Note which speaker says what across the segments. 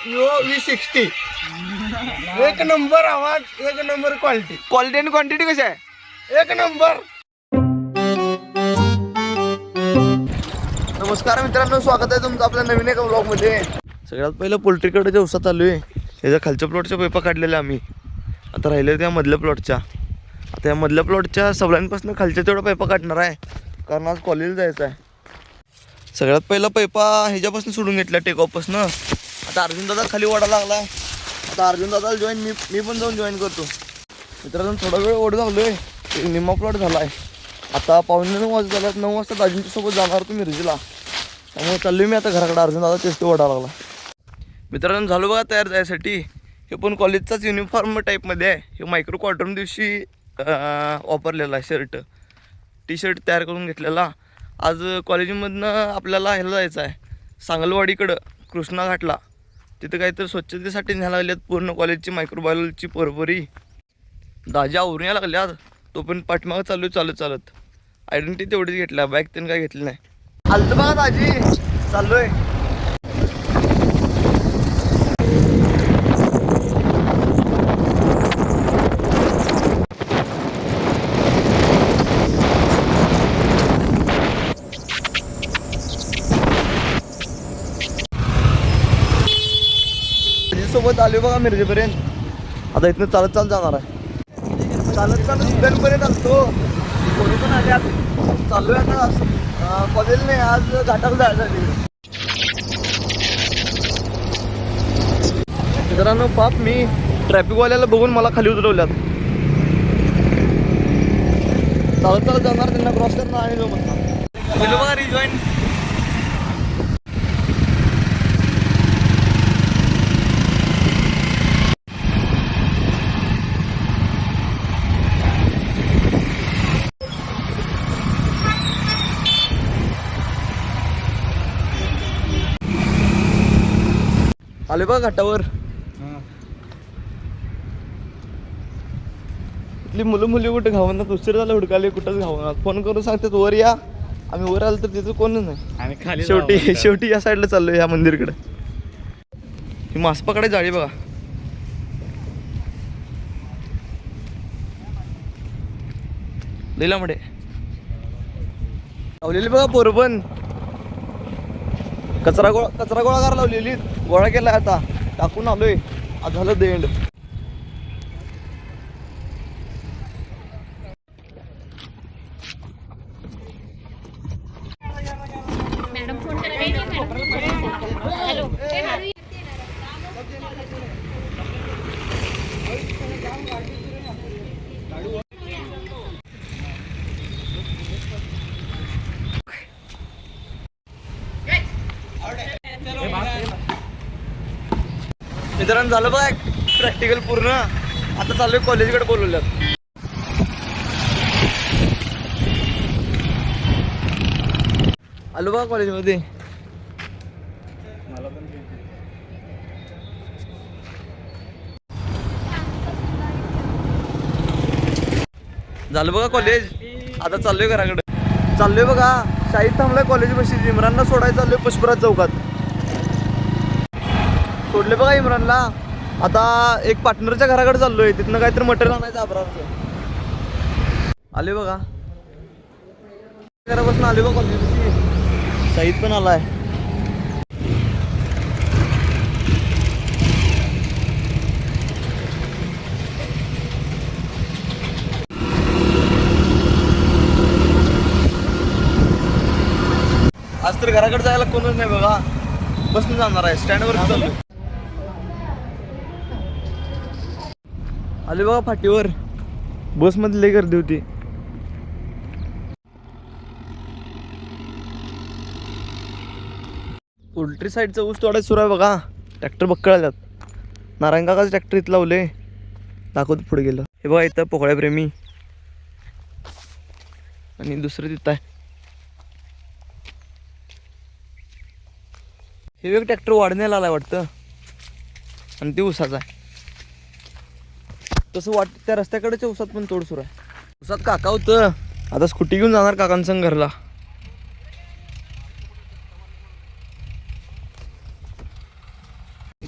Speaker 1: V60 एक number आवाज, एक नंबर क्वालिटी.
Speaker 2: क्वालिटी आणि क्वांटिटी कशी आहे?
Speaker 1: एक नंबर.
Speaker 2: नमस्कार मित्रांनो, स्वागत आहे तुमचं आपल्या नवीन एका व्लॉगमध्ये. सगळ्यात पहिलं पोल्ट्रीकडे दिवसात आलो आहे. त्याच्या खालच्या प्लॉटच्या पेपा काढलेल्या आम्ही. आता राहिले त्या मधल्या प्लॉटच्या. आता या मधल्या प्लॉटच्या सगळ्यांपासून खालच्या तेवढा पैपा काढणार आहे, कारण आज कॉलेजला जायचं आहे. सगळ्यात पहिला पैपा ह्याच्यापासून सोडून घेतला, टेकऑफपासून. आता अर्जुन दादा खाली ओढा लागला. आता अर्जुन दादाला जॉईन मी पण जाऊन जॉईन करतो. मित्रांनो थोडा वेळ ओढ झालो आहे, निम्मा प्लॉट झाला आहे. आता 9:15 वाजता झाला. 9 वाजता दाजींच्या सोबत जाणार होतो मिरजीला, त्यामुळे चाललो मी आता घराकडे. अर्जुन दादा तेच तो ओढा लागला. मित्रांनो झालो बघा तयार जायसाठी. हे पण कॉलेजचाच युनिफॉर्म टाईपमध्ये आहे. हे मायक्रो क्वार्टर दिवशी वापरलेला आहे शर्ट, टी शर्ट तयार करून घेतलेला. आज कॉलेजमधनं आपल्याला ह्याला जायचं आहे, सांगलवाडीकडं कृष्णा घाटला. तिथं काहीतरी स्वच्छतेसाठी न्यायला लागल्यात पूर्ण कॉलेजची मायक्रोबायोलॉजीची पोरपोरी. दाजी आवरून यायला लागल्यात, तो पण पाठीमागं चालत. आयडेंटिटी तेवढीच घेतल्या, बॅग त्यांनी काय घेतली नाही. आलतं बघा दाजी, चाललोय. सोबत आलो बघा मिरजेपर्यंत. आता इथनं चालत जाणार आहे. चालत उद्यानपर्यंत आलतो. कोणी पण आल्यात. चाललोय आता कॉलेज नाही, आज घाटाला जायसाठी. मित्रांनो पाप मी ट्रॅफिकवाल्याला बघून मला खाली उतरवल्यात. चालत जाणार, त्यांना क्रॉस करणार आणि जाऊ म्हणतात. बघा रिजॉईन. आले बघा घाटावर. इथली मुली कुठे घावणार, उशीर झाला हुडकाले, कुठंच घावणार. फोन करून सांगतात वर या. आम्ही वर आलो तर तिथं कोणच नाही. शेवटी या साईडला चाललो, या मंदिरकडे. ही मास पकडायची जाळी बघा. लिहिला मध्ये लावलेली बघा पोरबन. कचरा गोळा करायला लावलेली, गोळा केला. आता टाकून आलोय. आज झालं देंड. मित्रांनो झालं बघा प्रॅक्टिकल पूर्ण. आता चाललोय कॉलेजकडे बोलवल्यात. आलो बघा कॉलेजमध्ये. झालं बघा कॉलेज. आता चाललोय घराकडे. चाललोय बघा शाहीद थांबलाय कॉलेज बशी. इम्रानला सोडायला चाललोय पुष्पराज चौकात. सोडले बघा इम्रानला. आता एक पार्टनरच्या घराकडे चाललोय, तिथनं काहीतरी मटेरियल आणायचं अब्रारचं. आले बघा घरापासून. आले बघा कॉलेजची. शाहीद पण आलाय. आज तर घराकडे जायला कोणच नाही बघा. बसनं जाणार आहे, स्टँडवर चाललोय. आले बघा फाटीवर. बसमध्ये लई गर्दी होती. पोल्ट्री साईडचा ऊस तोडायचं सुरू आहे बघा. ट्रॅक्टर बक्कळ आल्यात. नारायण काकाचं ट्रॅक्टर इथं लावले. दाखवतो पुढे गेलं. हे बघा इथं पोकळ्या प्रेमी. आणि दुसरं तिथं आहे. हे एक ट्रॅक्टर वाढण्याला आलाय वाटतं, आणि ते ऊसाचा आहे. तसं वाटतं त्या रस्त्याकडेच्या ऊसात पण तोड सुरू आहे. ऊसात काका होतं. आता स्कूटी घेऊन जाणार काकांसंग घरला.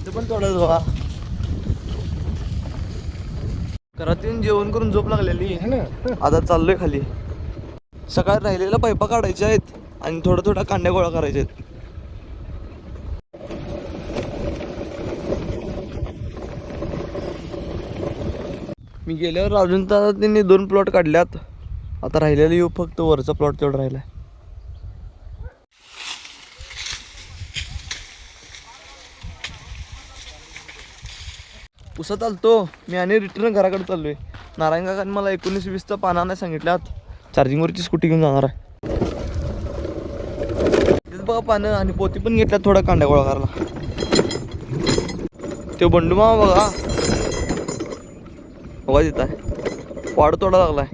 Speaker 2: इथं पण थोडंच बघा. घरात येऊन जेवण करून झोप लागलेली. आता चाललोय खाली. सकाळी राहिलेल्या पाईपा काढायच्या आहेत आणि थोडं थोडं कांड्या गोळा करायच्या आहेत. मी गेल्यावर अजून तर त्यांनी 2 प्लॉट काढल्यात. आता राहिलेलं येऊ फक्त वरचा प्लॉट तेवढा राहिलाय. पुसत आलतो मी आणि रिटर्न घराकडे चाललोय. नारायण काकांनी मला 19-20चा पाना नाही सांगितल्यात. चार्जिंगवरची स्कूटी घेऊन जाणार आहे. तिथं बघा पानं आणि पोती पण घेतल्यात थोडा कांड्या गोळा करायला. ते बंडू मामा बघा बघा तिथं आहे. वाढ तोडा लागलाय.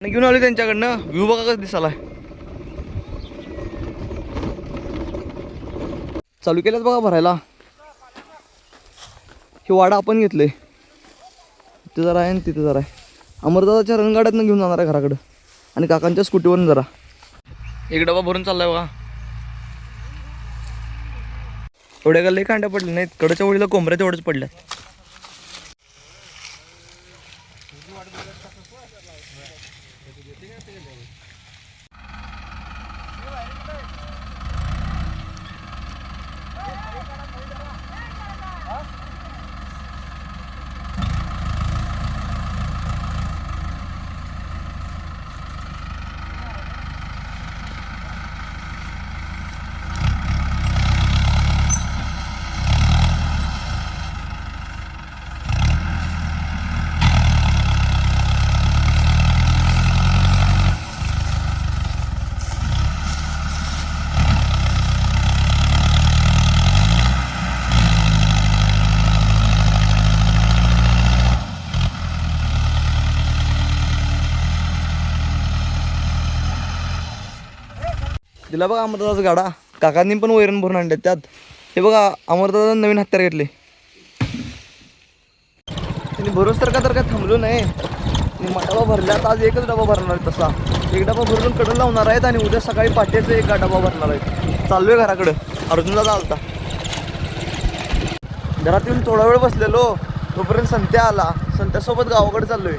Speaker 2: घेऊन आलो त्यांच्याकडनं. व्ह्यू बघा कसं दिसालाय. चालू केल्यात बघा भरायला. हे वाडा आपण घेतलंय. तिथं जरा आहे आणि तिथं जरा आहे. अमरदादाच्या रणगाड्यातनं घेऊन जाणार आहे घराकडं आणि काकांच्या स्कूटीवरून जरा. एक डबा भरून चाललाय बघा. एवढ्या लई कांड्या पडल्या नाहीत. कडच्या वळीला कोंबऱ्या तेवढ्याच पडल्या. दिला बघा अमरदादाचा गाडा. काकांनी पण वैरण भरून आणले त्यात. हे बघा अमरदादा नवीन हत्यार घेतले. त्यांनी भरोस तर काय थांबलो नाही. डबा भरल्यात. आज एकच डबा भरणार आहे. तसा एक डबा भरून कडून लावणार आहेत आणि उद्या सकाळी पाट्याचं एक डबा भरणार आहेत. चाललोय घराकडं. अर्जुनला चालता घरात येऊन थोडा वेळ बसलेलो तोपर्यंत संत्या आला. संत्यासोबत गावाकडे चाललोय.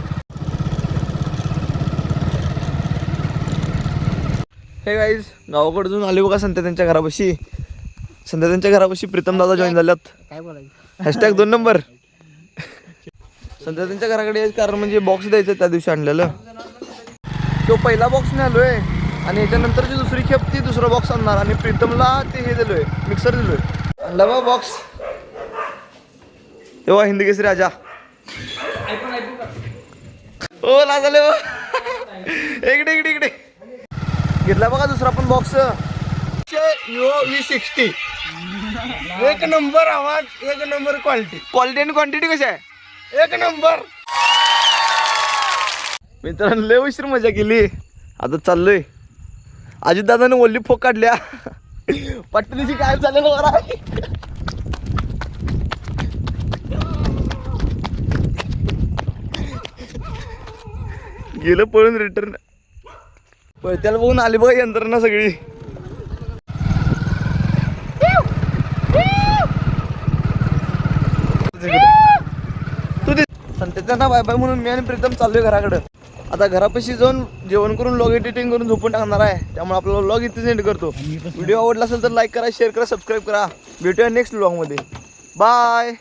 Speaker 2: हे गाईज गावाकडून आले बघा संत्या त्यांच्या घरापाशी. संध्या त्यांच्या घरापाशी प्रीतम दादा जॉईन झाल्यात.
Speaker 1: काय बोलायचं
Speaker 2: हॅशटॅग 2 नंबर. संध्या त्यांच्या घराकडे यायचं कारण म्हणजे बॉक्स द्यायचं त्या दिवशी आणलेलं. तो पहिला बॉक्स नाही आलोय आणि याच्यानंतरची दुसरी खेप ती दुसरा बॉक्स आणणार आणि प्रीतमला ते हे दिलोय मिक्सर दिलोय. आणला बघा बॉक्स. तेव्हा हिंदी केसरी राजा हो लाजले हो. इकडे इकडे इकडे घेतला बघा दुसरा पण बॉक्स.
Speaker 1: V60 एक नंबर आवाज, एक नंबर क्वालिटी.
Speaker 2: क्वालिटी आणि क्वांटिटी कशी आहे?
Speaker 1: एक नंबर.
Speaker 2: मित्रांनो लय उशीर मजा केली. आता चाललोय. अजित दादाने ओल्ली फोक काढल्या. पटणीची काय चालेल बघा. गेलं पळून रिटर्न. त्याला बघून आली बघा यंत्रणा सगळी. तू संत्याचा बाय बाय म्हणून मी आणि प्रीतम चाललोय घराकडं. आता घरापाशी जाऊन जेवण करून लॉग एडिटिंग करून झोपून टाकणार आहे. त्यामुळे आपल्याला व्लॉग इथे सेंड करतो. व्हिडिओ आवडला असेल तर लाईक करा, शेअर करा, सबस्क्राईब करा. भेटूया नेक्स्ट व्लॉगमध्ये. बाय.